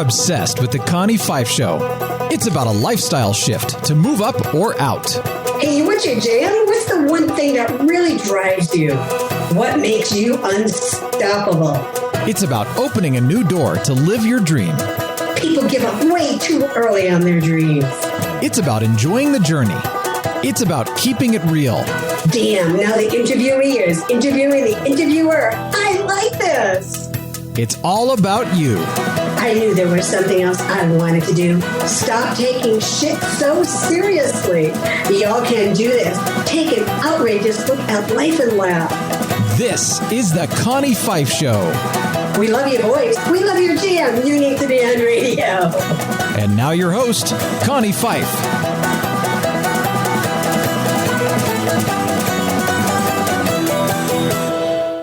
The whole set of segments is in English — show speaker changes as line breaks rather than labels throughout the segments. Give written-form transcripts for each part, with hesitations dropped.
obsessed with the Connie Pheiff Show. It's about a lifestyle shift to move up or out.
Hey, what's your jam? What's the one thing that really drives you? What makes you unstoppable?
It's about opening a new door to live your dream.
People give up way too early on their dreams.
It's about enjoying the journey. It's about keeping it real.
Damn, now the interviewee is interviewing the interviewer. I like this.
It's all about you.
I knew there was something else I wanted to do. Stop taking shit so seriously. Y'all can do this. Take an outrageous look at life and laugh.
This is the Connie Pheiff Show.
We love your voice. We love your jam. You need to be on radio.
And now your host, Connie Pheiff.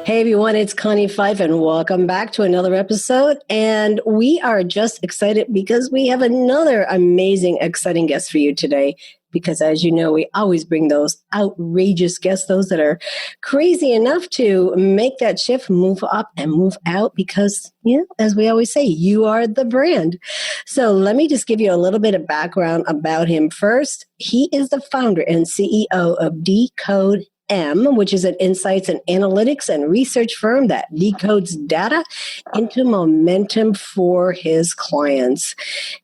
Hey everyone, it's Connie Pheiff and welcome back to another episode. And we are just excited because we have another amazing, exciting guest for you today. Because as you know, we always bring those outrageous guests, those that are crazy enough to make that shift, move up and move out because, you know, as we always say, you are the brand. So let me just give you a little bit of background about him first. He is the founder and CEO of Decodes, which is an insights and analytics and research firm that decodes data into momentum for his clients.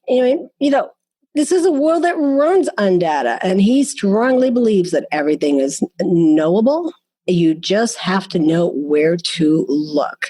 You know, this is a world that runs on data, and he strongly believes that everything is knowable. You just have to know where to look.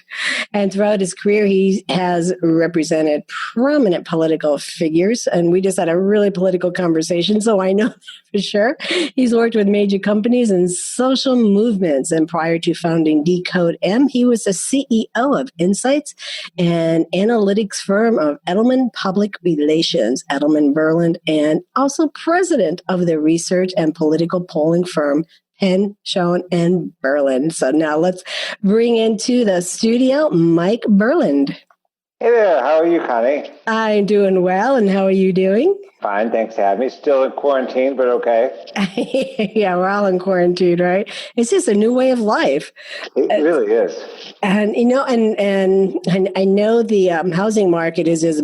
And throughout his career, he has represented prominent political figures. And we just had a really political conversation, so I know for sure. He's worked with major companies and social movements. And prior to founding Decodes, he was the CEO of Insights and analytics firm of Edelman Public Relations, Edelman Berland, and also president of the research and political polling firm, Penn, Schoen, and Berland. So now let's bring into the studio Mike Berland.
Hey there, how are you, Connie?
I'm doing well, and how are you doing?
Fine, thanks for having me. Still in quarantine, but okay.
Yeah, we're all in quarantine, right? It's just a new way of life.
It really is.
And, you know, and I know the housing market is just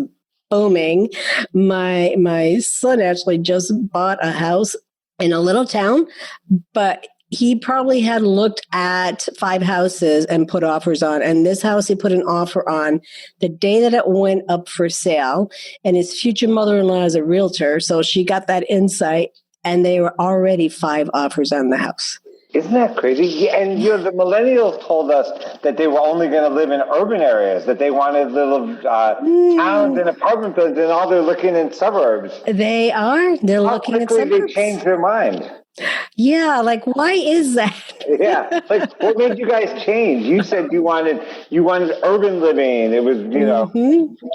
booming. My son actually just bought a house in a little town, but he probably had looked at 5 houses and put offers on. And this house he put an offer on the day that it went up for sale. And his future mother-in-law is a realtor, so she got that insight, and they were already 5 offers on the house.
Isn't that crazy? Yeah, and you know, the millennials told us that they were only going to live in urban areas, that they wanted little towns and apartment buildings, and all they're looking in suburbs.
They are. They're looking at suburbs.
How quickly they changed their mind.
Yeah, like why is that?
Yeah, like what made you guys change? You said you wanted urban living. It was, you know,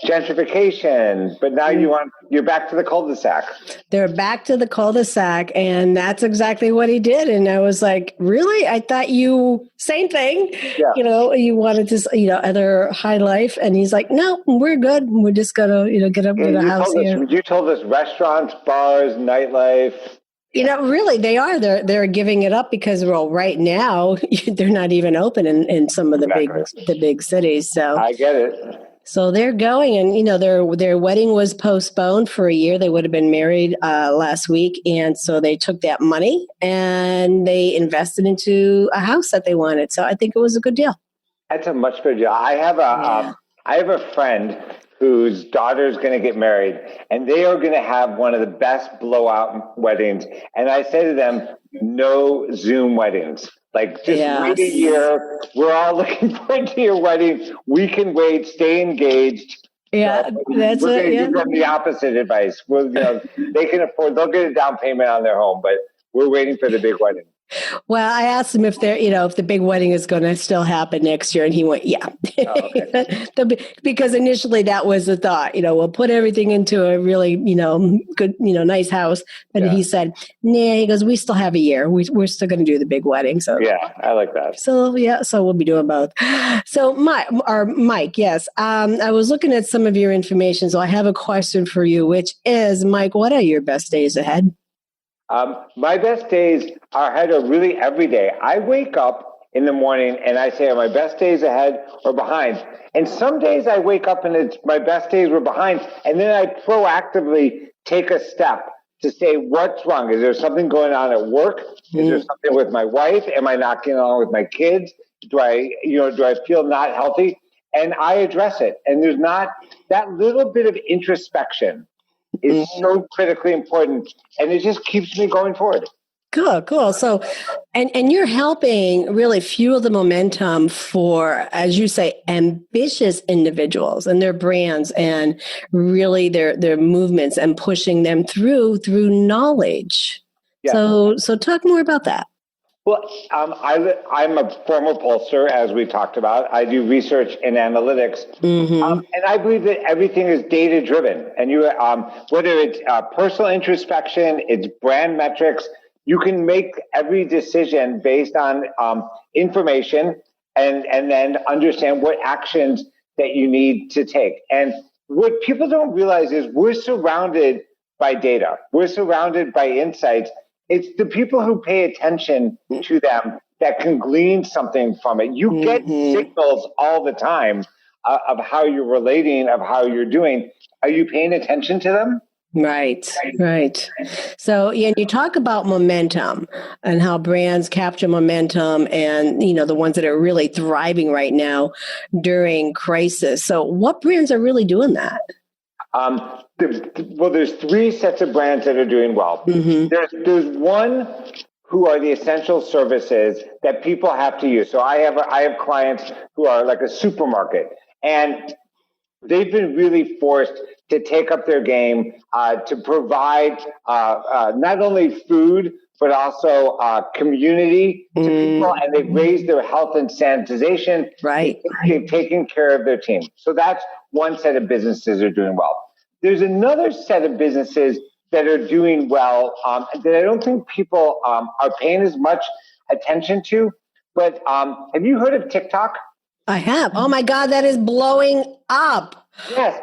gentrification, but now you're back to the cul-de-sac.
They're back to the cul-de-sac, and that's exactly what he did. And I was like, really? I thought same thing. Yeah. You know, you wanted to, other high life, and he's like, no, we're good. We're just gonna, get up with a house here.
You told us restaurants, bars, nightlife.
Really, they are. They're giving it up because, well, right now they're not even open in some of the big cities. So
I get it.
So they're going, and their wedding was postponed for a year. They would have been married last week, and so they took that money and they invested into a house that they wanted. So I think it was a good deal.
That's a much better deal. I have a friend whose daughter is going to get married, and they are going to have one of the best blowout weddings. And I say to them, no Zoom weddings. Like, just wait a year. We're all looking forward to your wedding. We can wait, stay engaged.
Yeah, that's
we're going to give them the opposite advice. They can afford, they'll get a down payment on their home, but we're waiting for the big wedding.
Well, I asked him if if the big wedding is going to still happen next year, and he went, yeah. Oh, okay. Because initially that was the thought, we'll put everything into a really, good, nice house. But he said, nah, he goes, we still have a year. We're still going to do the big wedding. So
yeah, I like that.
So we'll be doing both. So Mike, yes. I was looking at some of your information, so I have a question for you, which is, Mike, what are your best days ahead?
My best days ahead are really every day. I wake up in the morning and I say, are my best days ahead or behind? And some days I wake up and it's my best days were behind. And then I proactively take a step to say, what's wrong? Is there something going on at work? Is there something with my wife? Am I not getting along with my kids? Do I feel not healthy? And I address it. And there's not that little bit of introspection is so critically important. And it just keeps me going forward.
Cool. So, and you're helping really fuel the momentum for, as you say, ambitious individuals and their brands and really their movements and pushing them through knowledge. Yeah. So talk more about that.
Well, I'm a former pollster, as we talked about. I do research and analytics, and I believe that everything is data driven. And you, whether it's personal introspection, it's brand metrics. You can make every decision based on information and then understand what actions that you need to take. And what people don't realize is we're surrounded by data. We're surrounded by insights. It's the people who pay attention to them that can glean something from it. You get signals all the time of how you're relating, of how you're doing. Are you paying attention to them?
Right. So, you talk about momentum and how brands capture momentum and, the ones that are really thriving right now during crisis. So what brands are really doing that?
There's three sets of brands that are doing well. There's one who are the essential services that people have to use. So I have clients who are like a supermarket, and they've been really forced to take up their game to provide not only food, but also community to people, and they've raised their health and sanitization.
Right.
They've taken care of their team. So that's one set of businesses that are doing well. There's another set of businesses that are doing well that I don't think people are paying as much attention to. But have you heard of TikTok?
I have. Oh my God, that is blowing up.
Yes,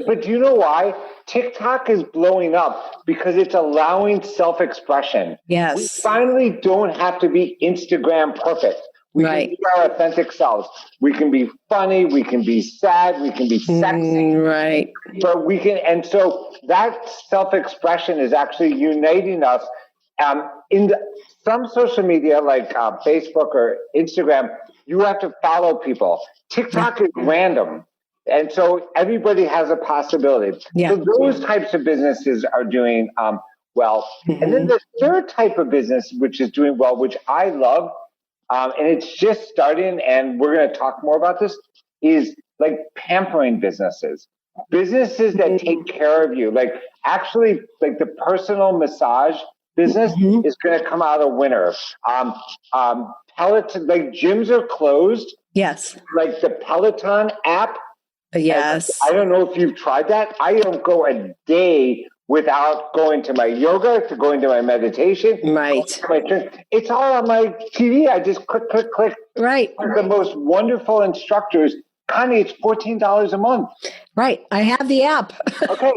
but do you know why? TikTok is blowing up because it's allowing self-expression.
Yes.
We finally don't have to be Instagram perfect. We can be our authentic selves. We can be funny. We can be sad. We can be sexy.
Right.
But we can, and so that self-expression is actually uniting us. In some social media like Facebook or Instagram, you have to follow people. TikTok is random. And so everybody has a possibility. Yeah. So those types of businesses are doing well. And then the third type of business, which is doing well, which I love, and it's just starting, and we're going to talk more about this, is like pampering businesses. Businesses that take care of you. Like actually, like the personal massage business is going to come out a winner. Peloton, like gyms are closed.
Yes.
Like the Peloton app.
Yes.
I don't know if you've tried that. I don't go a day without going to my yoga, to going to my meditation.
Right.
It's all on my TV. I just click.
Right.
The most wonderful instructors. Connie, it's $14 a month.
Right. I have the app.
Okay.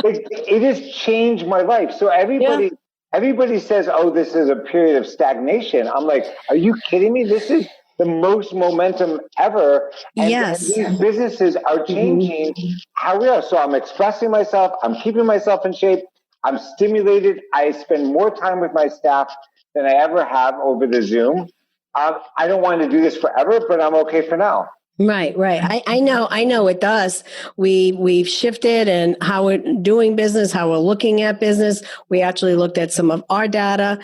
It has changed my life. So everybody says, oh, this is a period of stagnation. I'm like, are you kidding me? This is the most momentum ever. And these businesses are changing how we are. So I'm expressing myself. I'm keeping myself in shape. I'm stimulated. I spend more time with my staff than I ever have over the Zoom. I don't want to do this forever, but I'm okay for now.
Right. I know it does. We've shifted in how we're doing business, how we're looking at business. We actually looked at some of our data.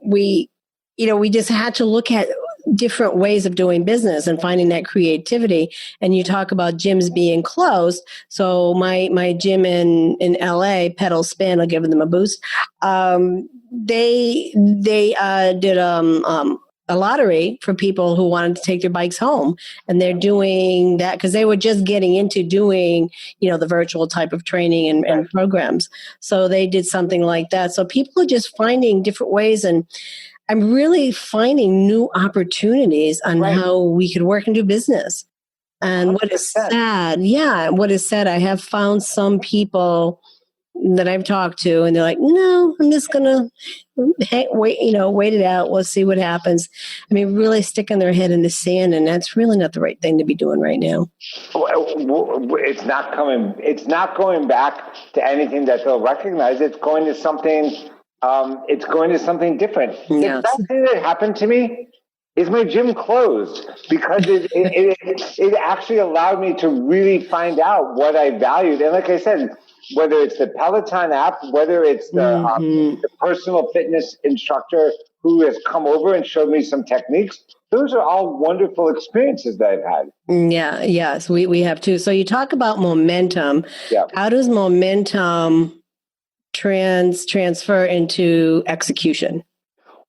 We just had to look at different ways of doing business and finding that creativity. And you talk about gyms being closed. So my gym in LA, Pedal Spin, I'll give them a boost. They did a lottery for people who wanted to take their bikes home. And they're doing that because they were just getting into doing, the virtual type of training and programs. So they did something like that. So people are just finding different ways, and I'm really finding new opportunities on how we could work and do business. And 100%. What is sad, I have found some people that I've talked to, and they're like, no, I'm just going to wait it out. We'll see what happens. I mean, really sticking their head in the sand, and that's really not the right thing to be doing right now.
It's not going back to anything that they'll recognize. It's going to something. It's going to something different.
Yes.
The best thing that happened to me is my gym closed, because it actually allowed me to really find out what I valued. And like I said, whether it's the Peloton app, whether it's the personal fitness instructor who has come over and showed me some techniques, those are all wonderful experiences that I've had.
Yeah, yes, we have too. So you talk about momentum.
Yeah.
How does momentum transfer into execution?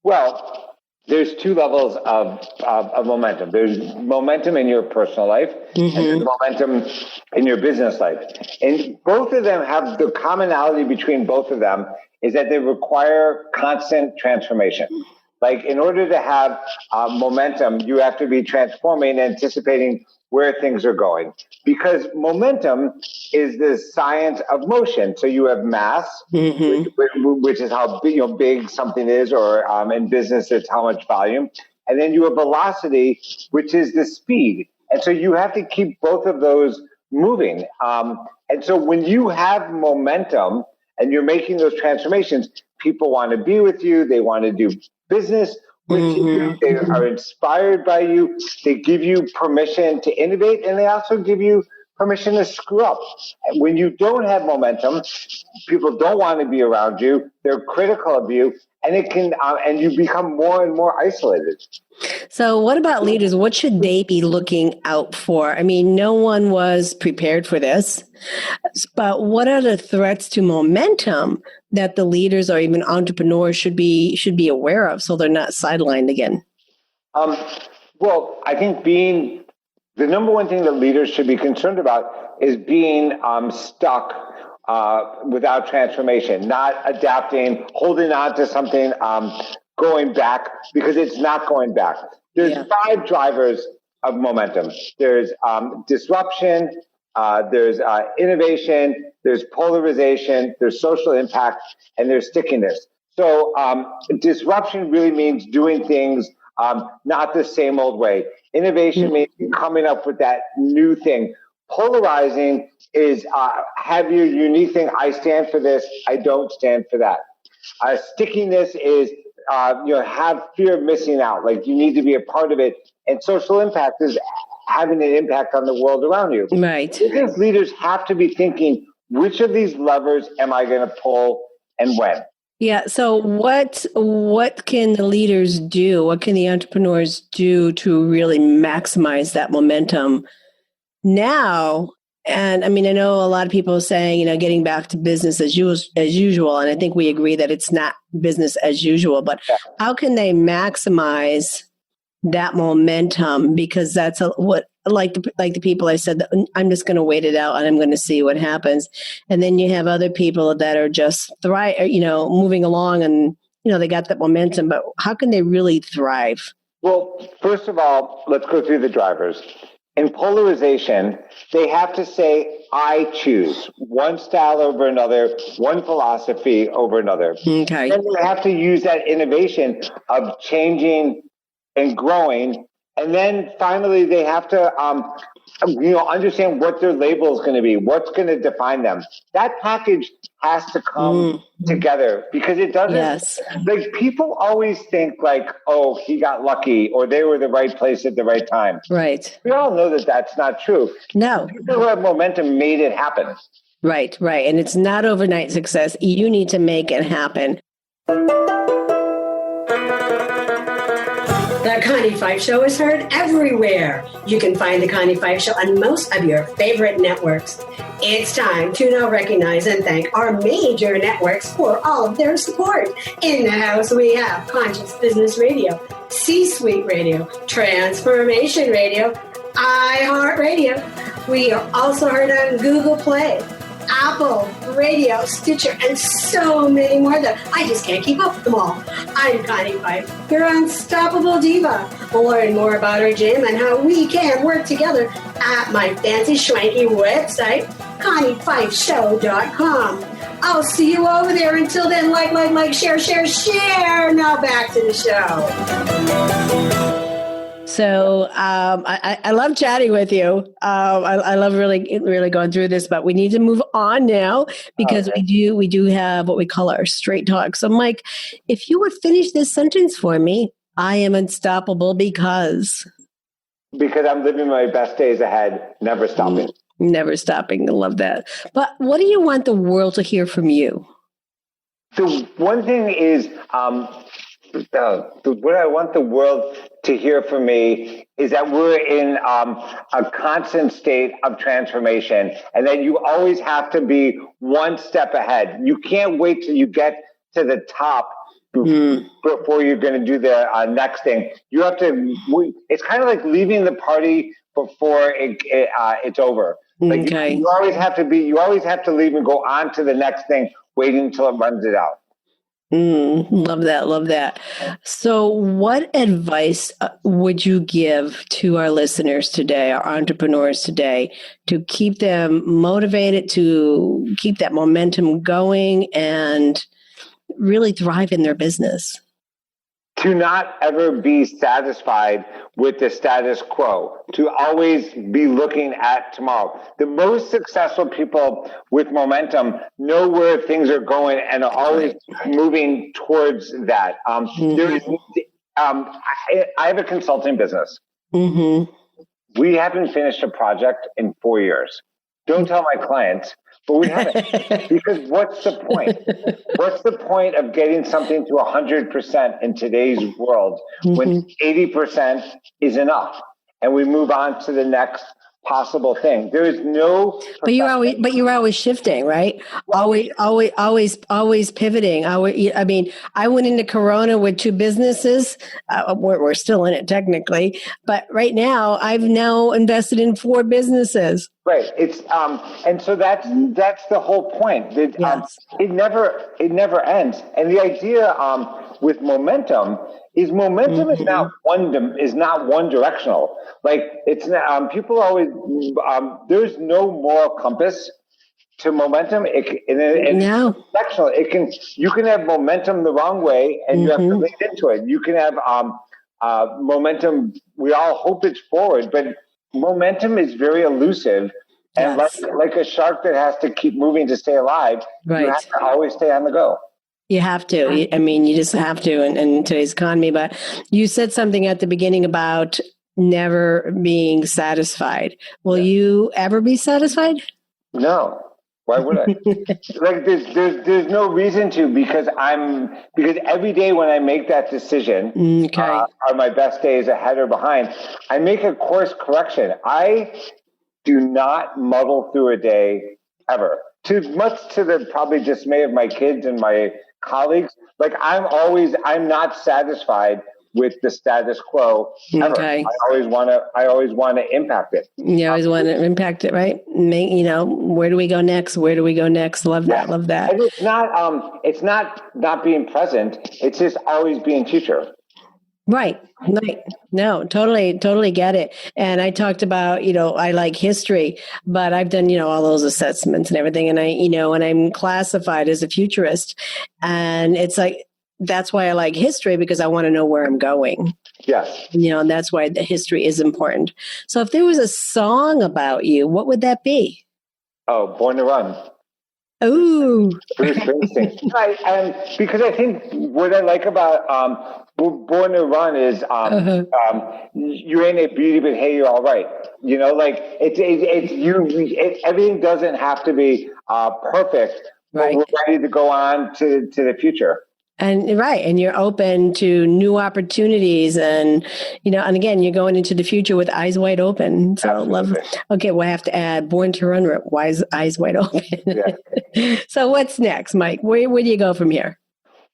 Well, there's two levels of momentum. There's momentum in your personal life, and there's momentum in your business life. And both of them have the commonality between both of them is that they require constant transformation. Like, in order to have momentum, you have to be transforming, anticipating where things are going, because momentum is the science of motion. So you have mass, which is how big something is, or in business, it's how much volume. And then you have velocity, which is the speed. And so you have to keep both of those moving. And so when you have momentum and you're making those transformations, people want to be with you. They want to do business with you. They are inspired by you. They give you permission to innovate, and they also give you permission to screw up. And when you don't have momentum, people don't want to be around you. They're critical of you, and it can, and you become more and more isolated.
So what about leaders? What should they be looking out for? I mean, no one was prepared for this, but what are the threats to momentum that the leaders or even entrepreneurs should be aware of, so they're not sidelined again?
Well, I think the number one thing that leaders should be concerned about is being stuck without transformation, not adapting, holding on to something, going back, because it's not going back. There's 5 drivers of momentum. There's disruption, there's innovation, there's polarization, there's social impact, and there's stickiness. So disruption really means doing things not the same old way. Innovation means coming up with that new thing. Polarizing is have your unique thing. I stand for this. I don't stand for that. Stickiness is have fear of missing out. Like, you need to be a part of it. And social impact is having an impact on the world around you.
Right.
Business leaders have to be thinking, which of these levers am I going to pull and when?
Yeah. So what can the leaders do? What can the entrepreneurs do to really maximize that momentum now? And I mean, I know a lot of people are saying, getting back to business as usual. And I think we agree that it's not business as usual, but how can they maximize that momentum? Because that's like the people I said, I'm just going to wait it out and I'm going to see what happens. And then you have other people that are just moving along, and they got that momentum, but how can they really thrive?
Well, first of all, let's go through the drivers. In polarization, they have to say, I choose one style over another, one philosophy over another.
Okay.
Then they have to use that innovation of changing and growing. And then finally, they have to understand what their label is going to be, what's going to define them. That package has to come together, because it doesn't. Yes. Like, people always think like, oh, he got lucky, or they were the right place at the right time.
Right.
We all know that that's not true.
No.
People who have momentum made it happen.
Right. And it's not overnight success. You need to make it happen. The Connie Pheiff Show is heard everywhere. You can find The Connie Pheiff Show on most of your favorite networks. It's time to now recognize and thank our major networks for all of their support. In the house, we have Conscious Business Radio, C-Suite Radio, Transformation Radio, iHeartRadio. We are also heard on Google Play, Apple, Radio, Stitcher, and so many more that I just can't keep up with them all. I'm Connie Pheiff, your unstoppable diva. Learn more about our gym and how we can work together at my fancy schwanky website, ConniePheiffShow.com. I'll see you over there. Until then, like, share. Now back to the show. So I love chatting with you. I love really going through this, but we need to move on now because we do have what we call our straight talk. So, Mike, if you would finish this sentence for me, I am unstoppable because
I'm living my best days ahead, never stopping.
Never stopping. I love that. But what do you want the world to hear from you?
The one thing is, what I want the world to hear from me is that we're in a constant state of transformation, and that you always have to be one step ahead. You can't wait till you get to the top before you're going to do the next thing. You have to. It's kind of like leaving the party before it's over. Like you always have to be. You always have to leave and go on to the next thing, waiting until it runs it out.
Love that. So what advice would you give to our listeners today, our entrepreneurs today, to keep them motivated, to keep that momentum going and really thrive in their business?
To not ever be satisfied with the status quo, to always be looking at tomorrow. The most successful people with momentum know where things are going and are always moving towards that. I have a consulting business. We haven't finished a project in 4 years. Don't tell my clients, but we haven't. Because what's the point? What's the point of getting something to 100% in today's world when 80% is enough, and we move on to the next possible thing? There is no.
But you're always shifting, right? Always pivoting. I mean, I went into Corona with 2 businesses. We're still in it technically, but right now I've now invested in 4 businesses.
Right. It's and so that's the whole point. That it never ends. And the idea with momentum is not one directional. Like it's people always there's no moral compass to momentum. It's directional. You can have momentum the wrong way, and you have to lean into it. You can have momentum. We all hope it's forward, but momentum is very elusive, and like a shark that has to keep moving to stay alive, you have to always stay on the go.
You have to. I mean, you just have to in today's economy. But you said something at the beginning about never being satisfied. Will you ever be satisfied?
No. Why would I? Like there's no reason to, because every day when I make that decision, are my best days ahead or behind, I make a course correction. I do not muddle through a day ever. Too much to the probably dismay of my kids and my colleagues. Like I'm not satisfied with the status quo ever. I always want to impact it. You
always want to impact it, right? Where do we go next? Love that.
And it's not being present. It's just always being future.
Right. No, totally get it. And I talked about, I like history, but I've done, all those assessments and everything. And and I'm classified as a futurist. And it's like, that's why I like history, because I want to know where I'm going.
Yes.
And that's why the history is important. So if there was a song about you, what would that be?
Oh, Born to Run.
Ooh.
Bruce Springsteen. Right. And because I think what I like about Born to Run is you ain't a beauty, but hey, you're all right. Like everything doesn't have to be perfect, but we're ready to go on to the future.
And you're open to new opportunities, and and again, you're going into the future with eyes wide open. So love. Okay, we'll have to add Born to Run, eyes wide open. Yeah. So what's next, Mike? Where do you go from here?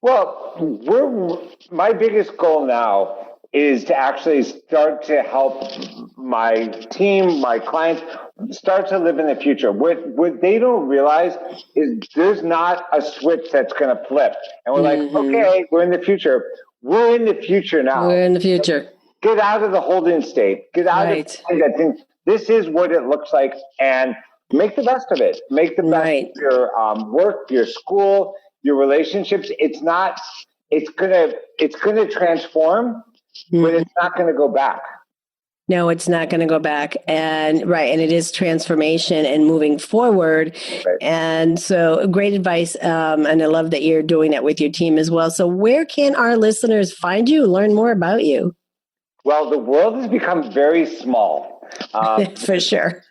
Well, my biggest goal now is to actually start to help my team, my clients, start to live in the future. What they don't realize is there's not a switch that's going to flip. And we're like, okay, we're in the future. We're in the future now.
We're in the future.
Get out of the holding state. Get out of the state that thinks this is what it looks like. And make the best of it. Make the best of your work, your school, your relationships. It's gonna transform, but it's not gonna go back.
No, it's not going to go back. And it is transformation and moving forward. Right. And so great advice. And I love that you're doing that with your team as well. So where can our listeners find you, learn more about you?
Well, the world has become very small.
For sure.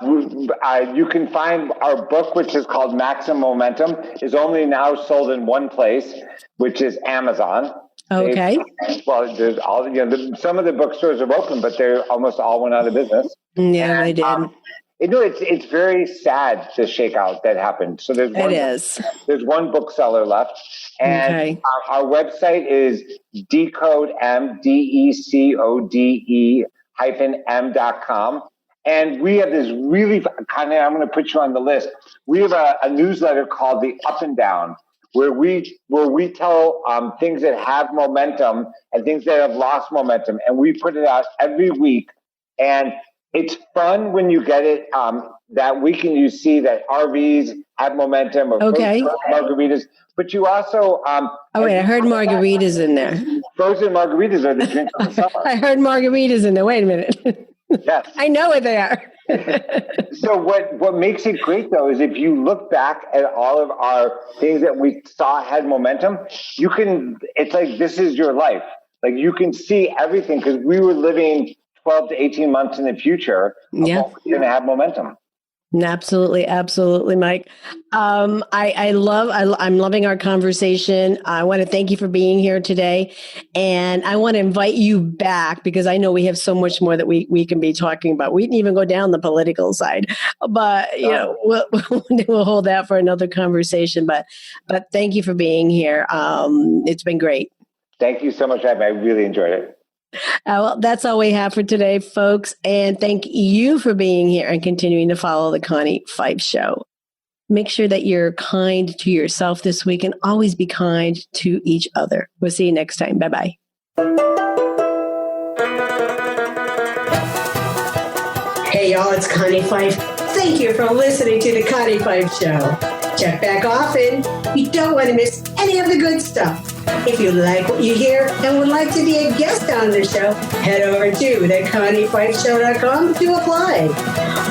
You can find our book, which is called Maximum Momentum, is only now sold in one place, which is Amazon.
Okay.
There's all some of the bookstores are open, but they almost all went out of business.
Yeah, they did.
It's very sad, the shakeout that happened. So there's one bookseller left, and our website is decode.m.com. And we have this really kind of, I'm going to put you on the list. We have a newsletter called The Up and Down, where we tell things that have momentum and things that have lost momentum. And we put it out every week. And it's fun when you get it that week and you see that RVs have momentum or margaritas. But you also... I
heard margaritas in there.
Frozen margaritas are the drinks of the summer.
I heard margaritas in there. Wait a minute.
Yes.
I know what they are.
So what makes it great, though, is if you look back at all of our things that we saw had momentum, it's like this is your life. Like you can see everything because we were living 12 to 18 months in the future of what we're going to have momentum.
Absolutely. Absolutely, Mike. I'm loving our conversation. I want to thank you for being here today. And I want to invite you back because I know we have so much more that we can be talking about. We didn't even go down the political side, but we'll hold that for another conversation. But thank you for being here. It's been great.
Thank you so much, Abby. I really enjoyed it.
Well, that's all we have for today, folks. And thank you for being here and continuing to follow the Connie Pheiff Show. Make sure that you're kind to yourself this week and always be kind to each other. We'll see you next time. Bye-bye. Hey, y'all, it's Connie Pheiff. Thank you for listening to the Connie Pheiff Show. Check back often. You don't want to miss any of the good stuff. If you like what you hear and would like to be a guest on the show, head over to theconniefeifshow.com to apply.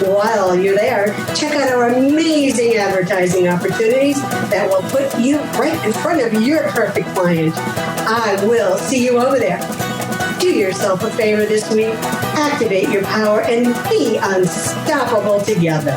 While you're there, check out our amazing advertising opportunities that will put you right in front of your perfect client. I will see you over there. Do yourself a favor this week, activate your power, and be unstoppable together.